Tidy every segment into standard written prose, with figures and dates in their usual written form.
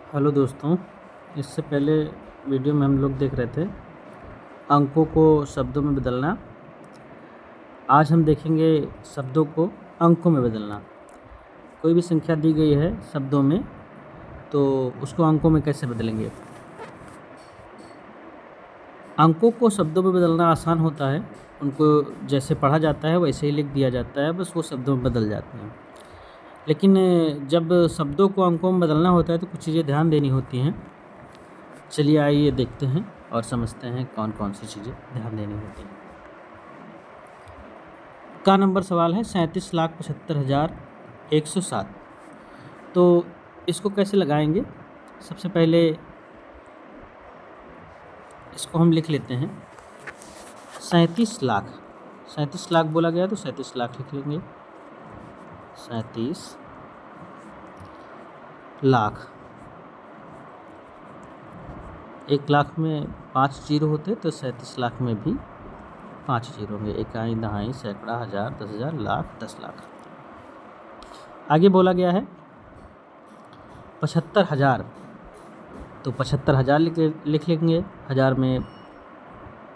Hello दोस्तों, इससे पहले वीडियो में हम लोग देख रहे थे अंकों को शब्दों में बदलना। आज हम देखेंगे शब्दों को अंकों में बदलना। कोई भी संख्या दी गई है शब्दों में, तो उसको अंकों में कैसे बदलेंगे। अंकों को शब्दों में बदलना आसान होता है। उनको जैसे पढ़ा जाता है वैसे ही लिख दिया जाता है, बस वो शब्दों में बदल जाते हैं। लेकिन जब शब्दों को अंकों में बदलना होता है तो कुछ चीज़ें ध्यान देनी होती हैं। चलिए आइए देखते हैं और समझते हैं कौन कौन सी चीज़ें ध्यान देनी होती हैं। का नंबर सवाल है 37,75,107। तो इसको कैसे लगाएंगे। सबसे पहले इसको हम लिख लेते हैं 37 लाख। 37 लाख बोला गया तो 37 लाख लिख लेंगे। 37 लाख, 1 लाख में 5 जीरो होते तो 37 लाख में भी 5 जीरो होंगे। इकाई, दहाई, सैकड़ा, हज़ार, 10,000, लाख, 10 लाख। आगे बोला गया है 75,000, तो 75,000 लिख लेंगे। हज़ार में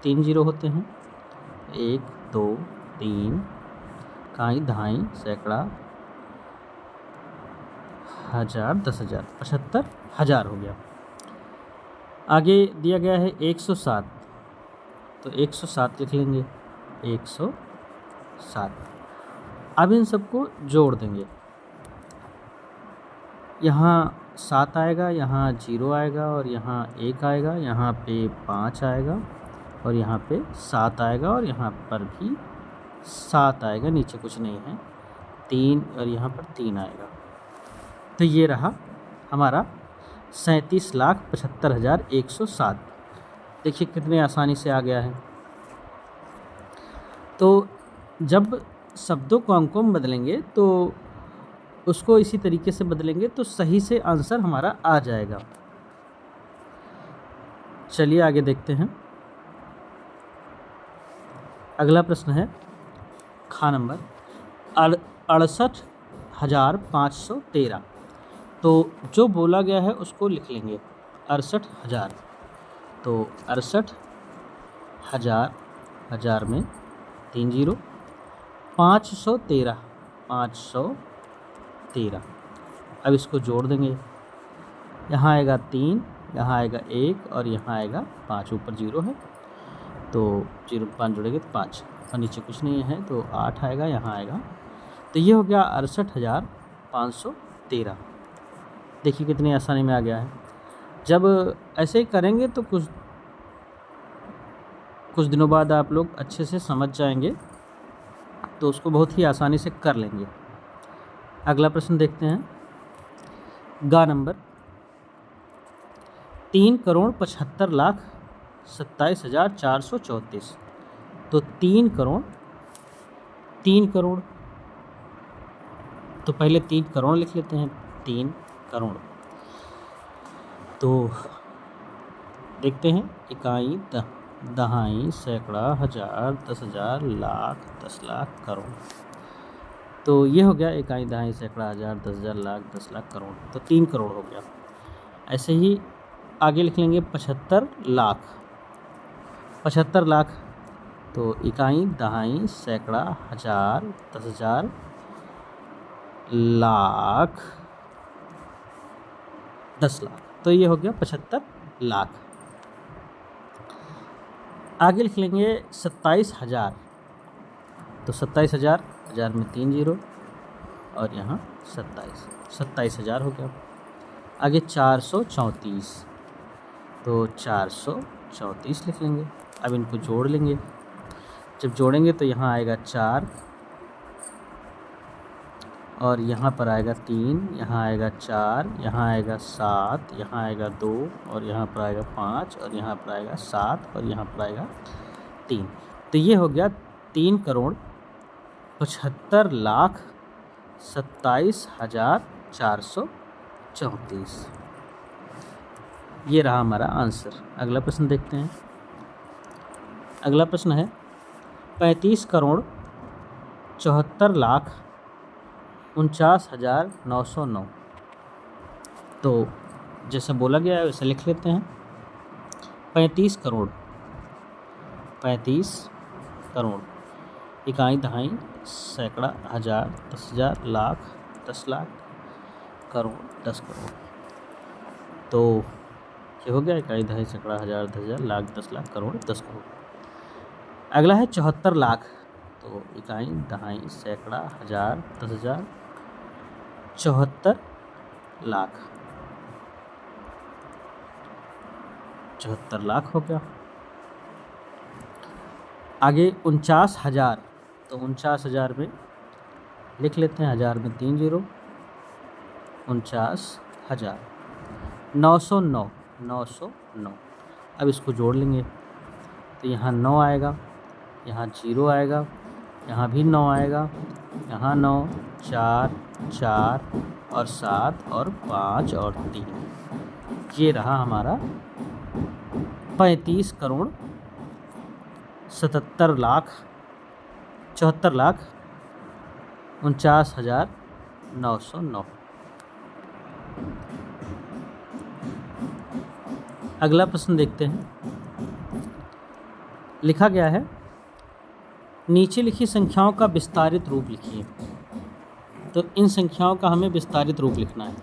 3 जीरो होते हैं, 1 2 3, इकाई, दहाई, सैकड़ा, हज़ार, 10,000, 75,000 हो गया। आगे दिया गया है 107, तो 107 लिख लेंगे। 107। अब इन सबको जोड़ देंगे। यहाँ 7 आएगा, यहाँ 0 आएगा, और यहाँ 1 आएगा, यहाँ पे 5 आएगा, और यहाँ पे 7 आएगा, और यहाँ पर भी 7 आएगा। नीचे कुछ नहीं है, 3, और यहाँ पर 3 आएगा। तो ये रहा हमारा 37,75,107। देखिए कितने आसानी से आ गया है। तो जब शब्दों को अंकों में बदलेंगे तो उसको इसी तरीके से बदलेंगे तो सही से आंसर हमारा आ जाएगा। चलिए आगे देखते हैं। अगला प्रश्न है खा नंबर 68,513। तो जो बोला गया है उसको लिख लेंगे 68,000। तो 68,000, हज़ार में 3 जीरो, 513, 513। अब इसको जोड़ देंगे। यहाँ आएगा 3, यहाँ आएगा 1, और यहाँ आएगा 5। ऊपर 0 है तो 0 5 जोड़ेंगे तो 5, और नीचे कुछ नहीं है तो 8 आएगा, यहाँ आएगा। तो ये हो गया 68,513। देखिए कितनी आसानी में आ गया है। जब ऐसे ही करेंगे तो कुछ दिनों बाद आप लोग अच्छे से समझ जाएंगे, तो उसको बहुत ही आसानी से कर लेंगे। अगला प्रश्न देखते हैं। गा नंबर 3,75,27,434। तो 3 करोड़, तो पहले 3 करोड़ लिख लेते हैं। 3 करोड़। तो देखते हैं, इकाई, दहाई, सैकड़ा, हज़ार, 10,000, लाख, 10 लाख, करोड़। तो ये हो गया इकाई, दहाई, सैकड़ा, हज़ार, 10,000, लाख, 10 लाख, करोड़। तो 3 करोड़ हो गया। ऐसे ही आगे लिख लेंगे 75 लाख। 75 लाख, तो इकाई, दहाई, सैकड़ा, हज़ार, 10,000, लाख, 10 लाख। तो ये हो गया 75 लाख। आगे लिख लेंगे 27,000। तो 27,000, हज़ार में 3 जीरो, और यहाँ 27,000 हो गया। आगे 434, तो 434 लिख लेंगे। अब इनको जोड़ लेंगे। जब जोड़ेंगे तो यहाँ आएगा 4, और यहाँ पर आएगा 3, यहाँ आएगा 4, यहाँ आएगा 7, यहाँ आएगा 2, और यहाँ पर आएगा 5, और यहाँ पर आएगा 7, और यहाँ पर आएगा 3। तो ये हो गया 3,75,27,434। ये रहा हमारा आंसर। अगला प्रश्न देखते हैं। अगला प्रश्न है 35,74,49,909। तो जैसे बोला गया है वैसे लिख लेते हैं। 35 करोड़, 35 करोड़, इकाई, दहाई, सैकड़ा, हज़ार, 10,000, लाख, 10 लाख, करोड़, 10 करोड़। तो ये हो गया इकाई, दहाई, सैकड़ा, हज़ार, 10,000, लाख, 10 लाख, करोड़, 10 करोड़। अगला है 74 लाख। तो इकाई, दहाई, सैकड़ा, हज़ार, 10,000, 74 लाख, 74 लाख हो गया। आगे 49,000। तो 49,000 में लिख लेते हैं, हज़ार में 3 जीरो, 49,000, 909, 909। अब इसको जोड़ लेंगे तो यहाँ 9 आएगा, यहाँ 0 आएगा, यहाँ भी 9 आएगा, यहाँ 9, 4, 4 और 7 और 5 और 3। ये रहा हमारा 35 करोड़ 77 लाख 74 लाख 49,909। अगला प्रश्न देखते हैं। लिखा गया है, नीचे लिखी संख्याओं का विस्तारित रूप लिखिए। तो इन संख्याओं का हमें विस्तारित रूप लिखना है।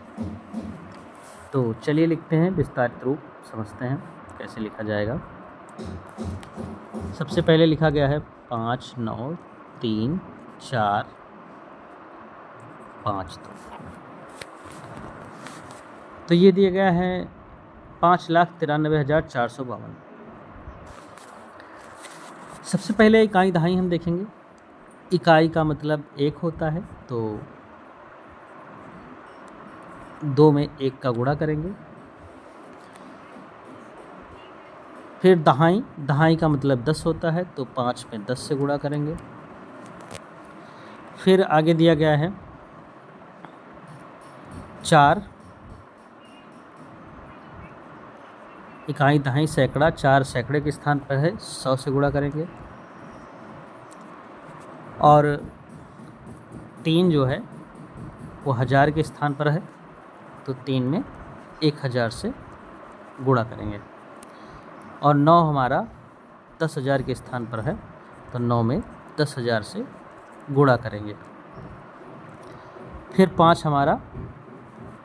तो चलिए लिखते हैं विस्तारित रूप, समझते हैं कैसे लिखा जाएगा। सबसे पहले लिखा गया है 5, 9, 3, 4, 5, 2। तो ये दिया गया है 5,93,452। सबसे पहले इकाई दहाई हम देखेंगे। इकाई का मतलब 1 होता है, तो 2 में 1 का गुणा करेंगे। फिर दहाई, दहाई का मतलब 10 होता है, तो 5 में 10 से गुणा करेंगे। फिर आगे दिया गया है 4, इकाई दहाई सैकड़ा, 4 सैकड़े के स्थान पर है, 100 से गुणा करेंगे। और 3 जो है वो 1000 के स्थान पर है, तो 3 में 1000 से गुणा करेंगे। और 9 हमारा 10,000 के स्थान पर है, तो 9 में 10,000 से गुणा करेंगे। फिर 5 हमारा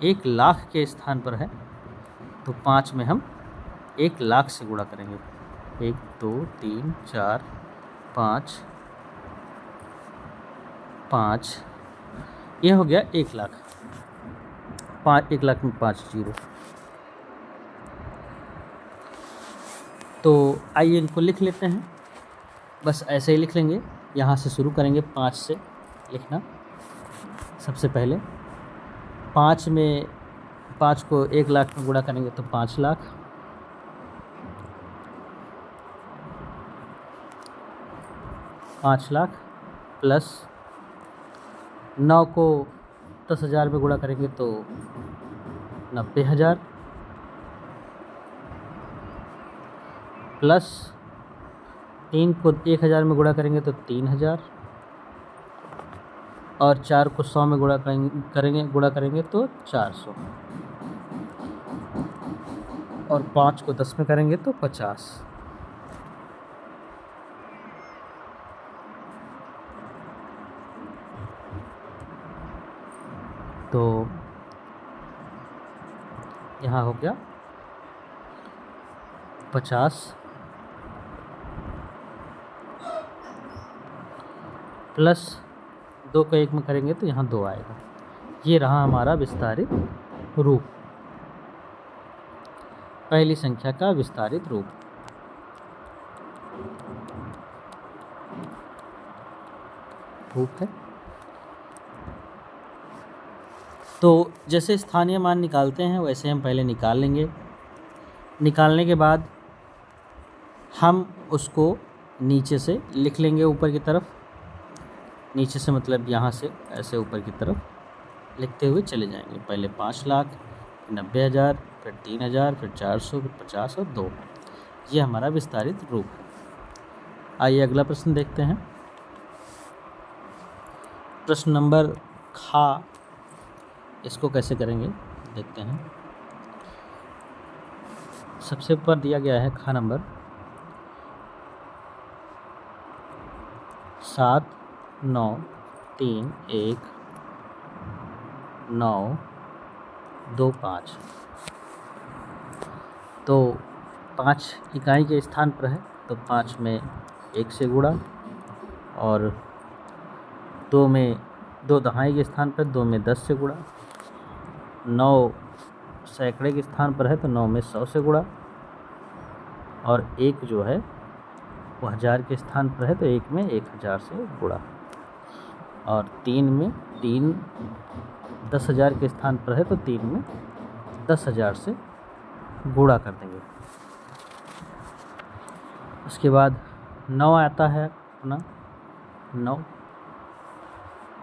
1 लाख के स्थान पर है, तो 5 में हम 1 लाख से गुणा करेंगे। 1, 2, 3, 4, 5, 5, यह हो गया 1 लाख। 1 लाख में 5 जीरो। तो आइए इनको लिख लेते हैं। बस ऐसे ही लिख लेंगे, यहाँ से शुरू करेंगे 5 से लिखना। सबसे पहले 5 में 5 को 1 लाख में गुणा करेंगे तो 5 लाख। 5 लाख प्लस 9 को 10,000 में गुणा करेंगे तो 90,000 प्लस 3 को 1,000 में गुणा करेंगे तो 3,000 और 4 को 100 में गुणा करेंगे तो 400 और 5 को 10 में करेंगे तो 50। तो यहाँ हो गया 50 प्लस 2 को 1 में करेंगे तो यहाँ 2 आएगा। ये रहा हमारा विस्तारित रूप, पहली संख्या का विस्तारित रूप। है तो जैसे स्थानीय मान निकालते हैं वैसे हम पहले निकाल लेंगे। निकालने के बाद हम उसको नीचे से लिख लेंगे ऊपर की तरफ। नीचे से मतलब यहाँ से ऐसे ऊपर की तरफ लिखते हुए चले जाएंगे। पहले 5 लाख, 90,000, फिर 3,000, फिर 400, फिर 50 और 2। ये हमारा विस्तारित रूप है। आइए अगला प्रश्न देखते हैं। प्रश्न नंबर खा, इसको कैसे करेंगे देखते हैं। सबसे ऊपर दिया गया है खा नंबर 7 9 3 1 9 2 5। तो 5 इकाई के स्थान पर है तो 5 में 1 से गुणा, और 2 में 2 दहाई के स्थान पर 2 में 10 से गुणा, 9 सैकड़े के स्थान पर है तो 9 में 100 से गुणा, और 1 जो है वो 1000 के स्थान पर है तो 1 में 1000 से गुणा, और 3 में 3 10,000 के स्थान पर है तो 3 में 10,000 से गुणा कर देंगे। उसके बाद 9 आता है अपना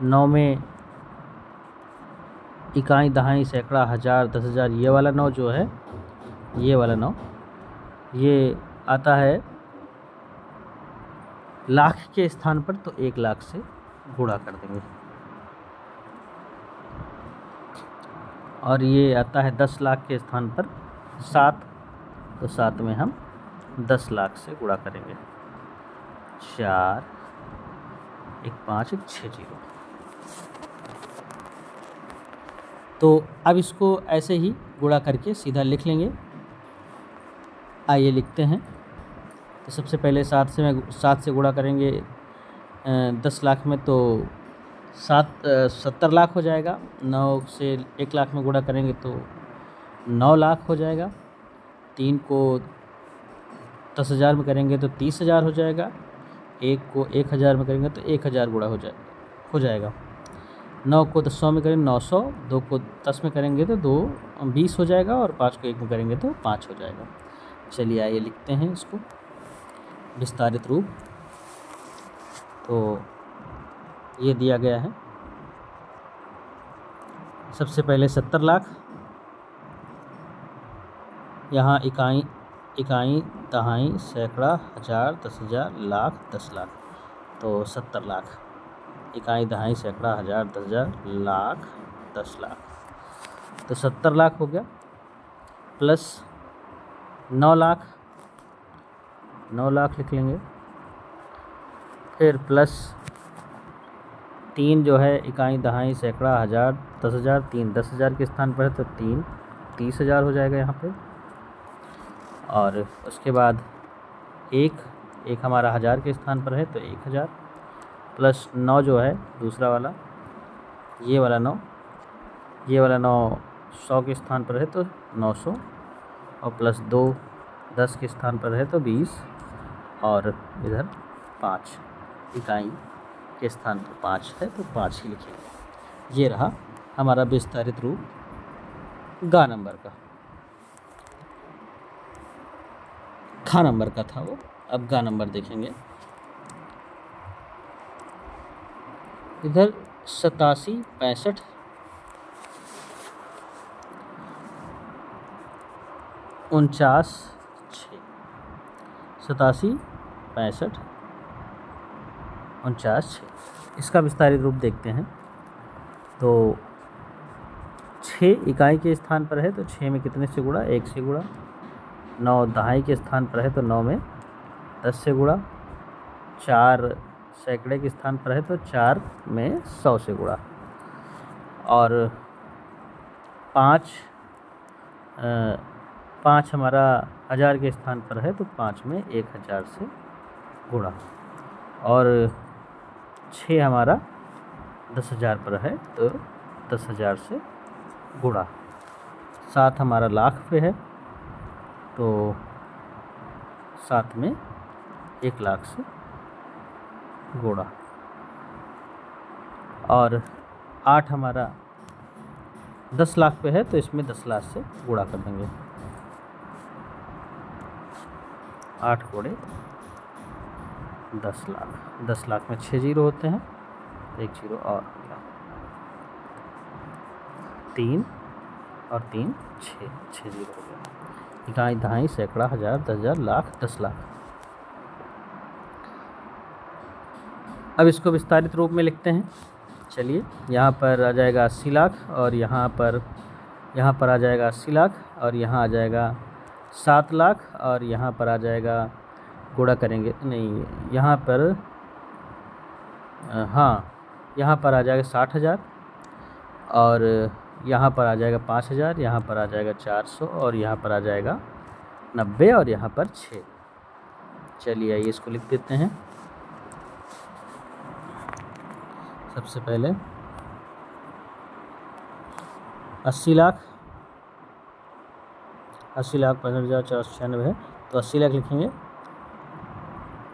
9 में इकाई दहाई सैकड़ा हज़ार 10,000, ये वाला 9 जो है, ये वाला 9 ये आता है लाख के स्थान पर तो 1 लाख से गुणा कर देंगे, और ये आता है 10 लाख के स्थान पर 7, तो 7 में हम 10 लाख से गुणा करेंगे। 4 1 5 1 6 0। तो अब इसको ऐसे ही गुणा करके सीधा लिख लेंगे। आइए लिखते हैं। तो सबसे पहले 7 से गुणा करेंगे 10 लाख में तो 70 लाख हो जाएगा। 9 से 1 लाख में गुणा करेंगे तो 9 लाख हो जाएगा। 3 को 10,000 में करेंगे तो 30,000 हो जाएगा। 1 को 1,000 में करेंगे तो 1,000 गुणा हो जाएगा। 9 को 100 में करेंगे 900, 2 को 10 में करेंगे तो 2 20 हो जाएगा, और 5 को 1 में करेंगे तो 5 हो जाएगा। चलिए आइए लिखते हैं इसको विस्तारित रूप। तो ये दिया गया है। सबसे पहले 70 लाख, यहाँ इकाई दहाई सैकड़ा हज़ार 10,000 लाख 10 लाख, तो 70 लाख इकाई दहाई सैकड़ा हज़ार 10,000 लाख 10 लाख, तो 70 लाख हो गया। प्लस 9 लाख लिख लेंगे। फिर प्लस 3 जो है इकाई दहाई सैकड़ा हज़ार 10,000, 3 10,000 के स्थान पर है तो 3 30,000 हो जाएगा यहाँ पे। और उसके बाद एक हमारा 1000 के स्थान पर है तो 1,000, प्लस 9 जो है दूसरा वाला, ये वाला 9 100 के स्थान पर है तो 900, और प्लस 2 10 के स्थान पर है तो 20, और इधर 5 इकाई के स्थान पर 5 है तो 5 ही लिखेंगे। ये रहा हमारा विस्तारित रूप गा नंबर का। खा नंबर का था वो, अब गा नंबर देखेंगे। इधर 87 65 49 6, 87 65 49 6। इसका विस्तारित रूप देखते हैं। तो 6 इकाई के स्थान पर है तो 6 में कितने से गुणा, 1 से गुणा। 9 दहाई के स्थान पर है तो 9 में 10 से गुणा। 4 सैकड़े के स्थान पर है तो 4 में 100 से गुणा। और 5 हमारा 1000 के स्थान पर है तो 5 में 1,000 से गुणा। और 6 हमारा 10,000 पर है तो 10,000 से गुणा। 7 हमारा लाख पे है तो 7 में 1 लाख से गुणा। और 8 हमारा 10 लाख पे है तो इसमें 10 लाख से गुणा कर देंगे। 8 गुणे 10 लाख, 10 लाख में 6 जीरो होते हैं, 1 जीरो और 3 और 3 6 जीरो हो गया। इकाई दहाई सैकड़ा हज़ार 10,000 लाख 10 लाख। अब इसको विस्तारित रूप में लिखते हैं। चलिए, यहाँ पर आ जाएगा 80 लाख, और यहाँ पर आ जाएगा 80 लाख, और यहाँ आ जाएगा 7 लाख और यहाँ पर आ जाएगा, गुणा करेंगे नहीं यहाँ पर, हाँ यहाँ पर आ जाएगा 60,000 और यहाँ पर आ जाएगा 5,000, यहाँ पर आ जाएगा 400 और यहाँ पर आ जाएगा 90 और यहाँ पर 6। चलिए आइए इसको लिख देते हैं। सबसे पहले 80 लाख 65,496 है, तो 80 लाख लिखेंगे,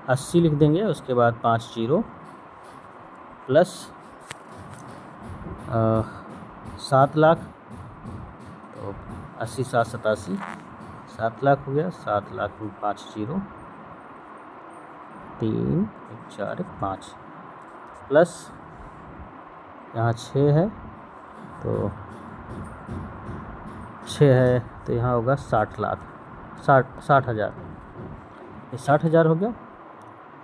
80 लिख देंगे, उसके बाद 5 जीरो प्लस 7 लाख, तो 80 7 87, 7 लाख हो गया, 7 लाख में 5 जीरो, 3 1 4 1 5 प्लस यहाँ 6 है, तो 6 है तो यहाँ होगा 60 लाख 60,000, ये 60,000 हो गया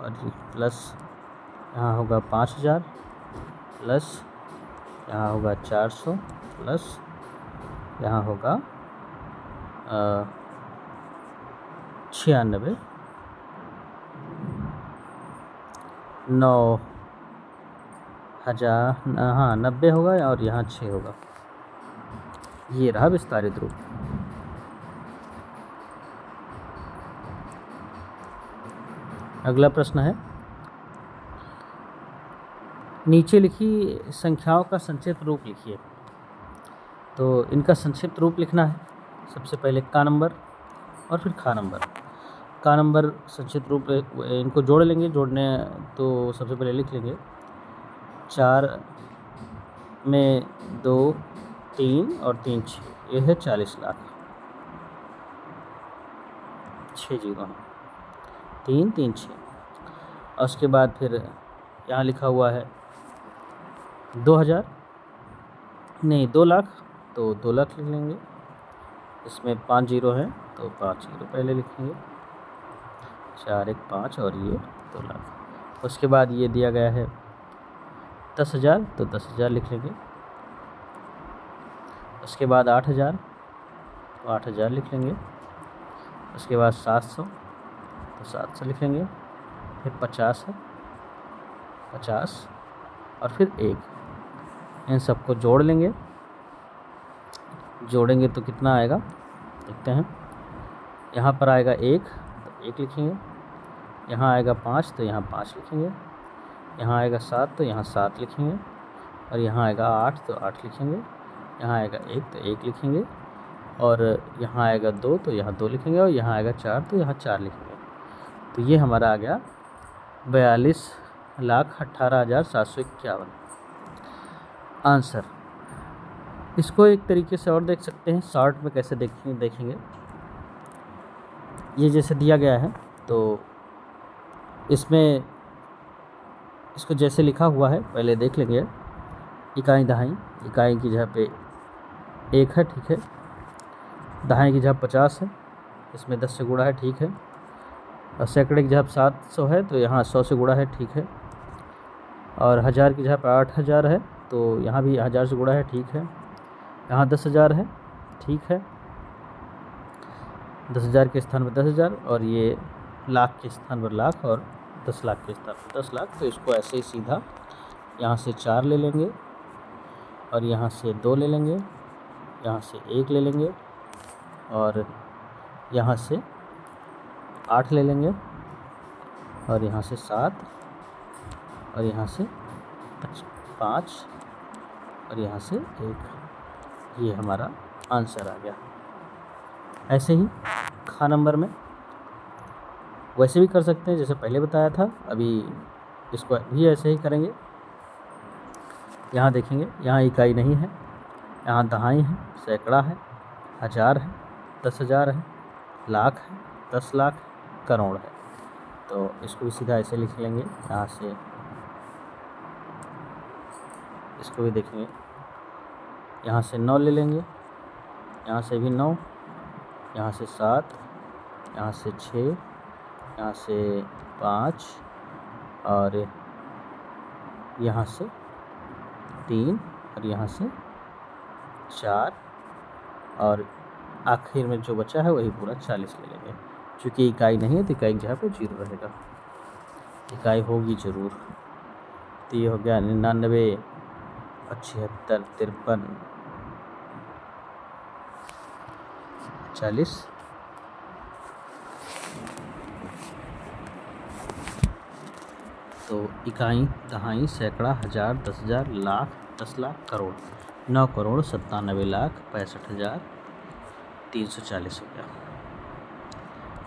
और प्लस यहाँ होगा 5,000 प्लस यहाँ होगा 400 प्लस यहाँ होगा 96, 9,000, हाँ 90 होगा और यहाँ 6 होगा। ये रहा विस्तारित रूप। अगला प्रश्न है, नीचे लिखी संख्याओं का संक्षिप्त रूप लिखिए। तो इनका संक्षिप्त रूप लिखना है। सबसे पहले का नंबर और फिर खा नंबर। का नंबर संक्षिप्त रूप इनको जोड़ लेंगे, जोड़ने तो सबसे पहले लिख लेंगे 4 में 2 3 और 3 6, ये है 40 लाख, 6 जीरो हैं, 3 3 6। और उसके बाद फिर यहाँ लिखा हुआ है 2,000 नहीं 2 लाख, तो 2 लाख लिख लेंगे, इसमें 5 जीरो है तो 5 जीरो पहले लिखेंगे, 4 1 5 और ये 2 लाख। उसके बाद ये दिया गया है 10,000, तो 10,000 लिख लेंगे। उसके बाद 8,000, तो 8,000 लिख लेंगे। उसके बाद 700, तो 700 लिख लेंगे। फिर 50 है, 50 और फिर 1, इन सबको जोड़ लेंगे। जोड़ेंगे तो कितना आएगा देखते हैं। यहाँ पर आएगा 1, तो 1 लिखेंगे। यहाँ आएगा 5, तो यहाँ 5 लिखेंगे। यहाँ आएगा 7, तो यहाँ 7 लिखेंगे। और यहाँ आएगा 8, तो 8 लिखेंगे। यहाँ आएगा 1, तो 1 लिखेंगे। और यहाँ आएगा 2, तो यहाँ 2 लिखेंगे। और यहाँ आएगा 4, तो यहाँ 4 लिखेंगे। तो ये हमारा आ गया 42,18,751 आंसर। इसको एक तरीके से और देख सकते हैं, शॉर्ट में कैसे देखेंगे। ये जैसे दिया गया है, तो इसमें इसको जैसे लिखा हुआ है पहले देख लेंगे। इकाई दहाई, इकाई की जगह पे 1 है, ठीक है। दहाई की जगह 50 है, इसमें 10 से गुणा है, ठीक है। और सैकड़े की जगह 700 है, तो यहाँ 100 से गुणा है, ठीक है। और 1000 की जगह पर 8,000 है, तो यहाँ भी 1000 से गुणा है, ठीक है। यहाँ 10,000 है, ठीक है। 10,000 के स्थान पर 10,000 और ये लाख के स्थान पर लाख और 10 लाख के स्थान पर 10 लाख। तो इसको ऐसे ही सीधा यहाँ से 4 ले लेंगे और यहाँ से 2 ले लेंगे, यहाँ से 1 ले लेंगे और यहाँ से 8 ले लेंगे और यहाँ से 7 और यहाँ से 5 और यहाँ से 1। ये हमारा आंसर आ गया। ऐसे ही खा नंबर में वैसे भी कर सकते हैं जैसे पहले बताया था। अभी इसको भी ऐसे ही करेंगे। यहाँ देखेंगे, यहाँ इकाई नहीं है, यहाँ दहाई है, सैकड़ा है, 1000 है, 10,000 है, लाख है, 10 लाख, करोड़ है। तो इसको भी सीधा ऐसे लिख लेंगे। यहाँ से इसको भी देखेंगे, यहाँ से 9 ले लेंगे, यहाँ से भी 9, यहाँ से 7, यहाँ से 6, यहाँ से 5 और यहाँ से 3 और यहाँ से 4 और आखिर में जो बचा है वही पूरा 40 ले लेंगे। क्योंकि इकाई नहीं है तो इकाई की जगह पे 0 रहेगा, इकाई होगी ज़रूर। तो ये हो गया 99, 75, 53, 40। तो इकाई, दहाई, सैकड़ा, हज़ार, 10,000, लाख, 10 लाख, करोड़। 9 करोड़ 97 लाख 65,000 340 हो गया।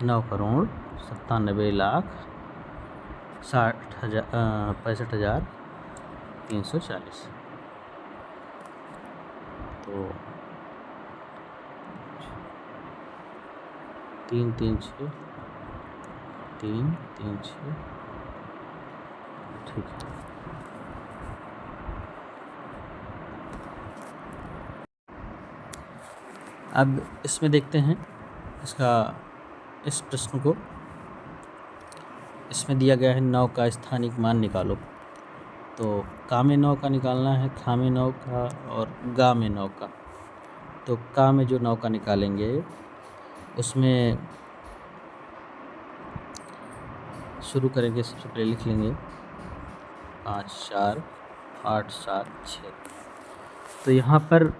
9 करोड़ 97 लाख 65,000 340। तो 3 3 6 3 3 6, ठीक है। अब इसमें देखते हैं इसका, इस प्रश्न को, इसमें दिया गया है 9 का स्थानिक मान निकालो। तो का में 9 का निकालना है, खा में 9 का और गा में 9 का। तो का में जो 9 का निकालेंगे उसमें शुरू करेंगे, सबसे पहले लिख लेंगे 5 4 8 7 6। तो यहाँ पर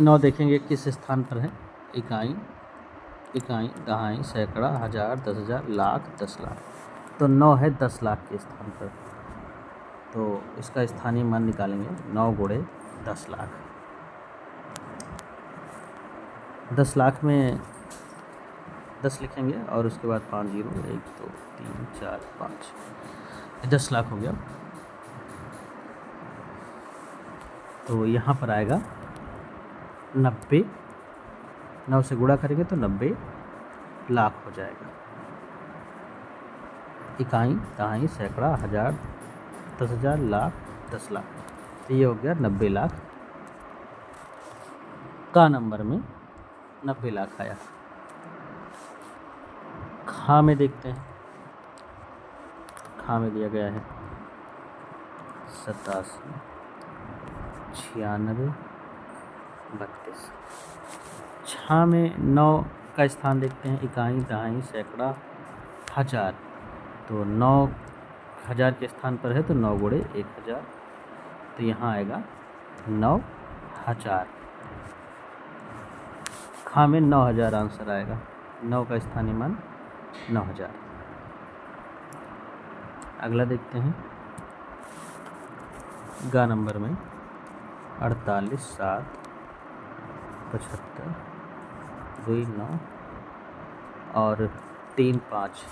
9 देखेंगे किस स्थान पर है। इकाई, इकाई, दहाई, सैकड़ा, हज़ार, 10,000, लाख, 10 लाख। तो 9 है 10 लाख के स्थान पर। तो इसका स्थानीय मान निकालेंगे 9 गुणे 10 लाख। 10 लाख में 10 लिखेंगे और उसके बाद 5 0, 1 2 3 4 5, 10 लाख हो गया। तो यहाँ पर आएगा 90, 9 से गुणा करेंगे तो 90 लाख हो जाएगा। इकाई, दहाई, सैकड़ा, हज़ार, 10,000, लाख, 10 लाख। तो ये हो गया 90 लाख। का नंबर में 90 लाख आया। खा में देखते हैं, खा में दिया गया है 87, 96, 32। छा में 9 का स्थान देखते हैं, इकाई, दहाई, सैकड़ा, हज़ार। तो 9 हज़ार के स्थान पर है तो 9 गुणे 1000। तो यहाँ आएगा 9,000। खा में 9,000 आंसर आएगा। 9 का स्थानीय मान 9,000। अगला देखते हैं गा नंबर में 48, 7, 75, 2 9 और 3 5।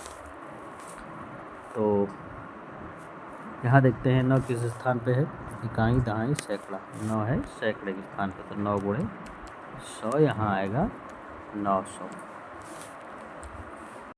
तो यहाँ देखते हैं 9 किस स्थान पे है। इकाई, दहाई, सैकड़ा। 9 है सैकड़े के स्थान पे, तो 9 गुणे 100 यहाँ आएगा 900।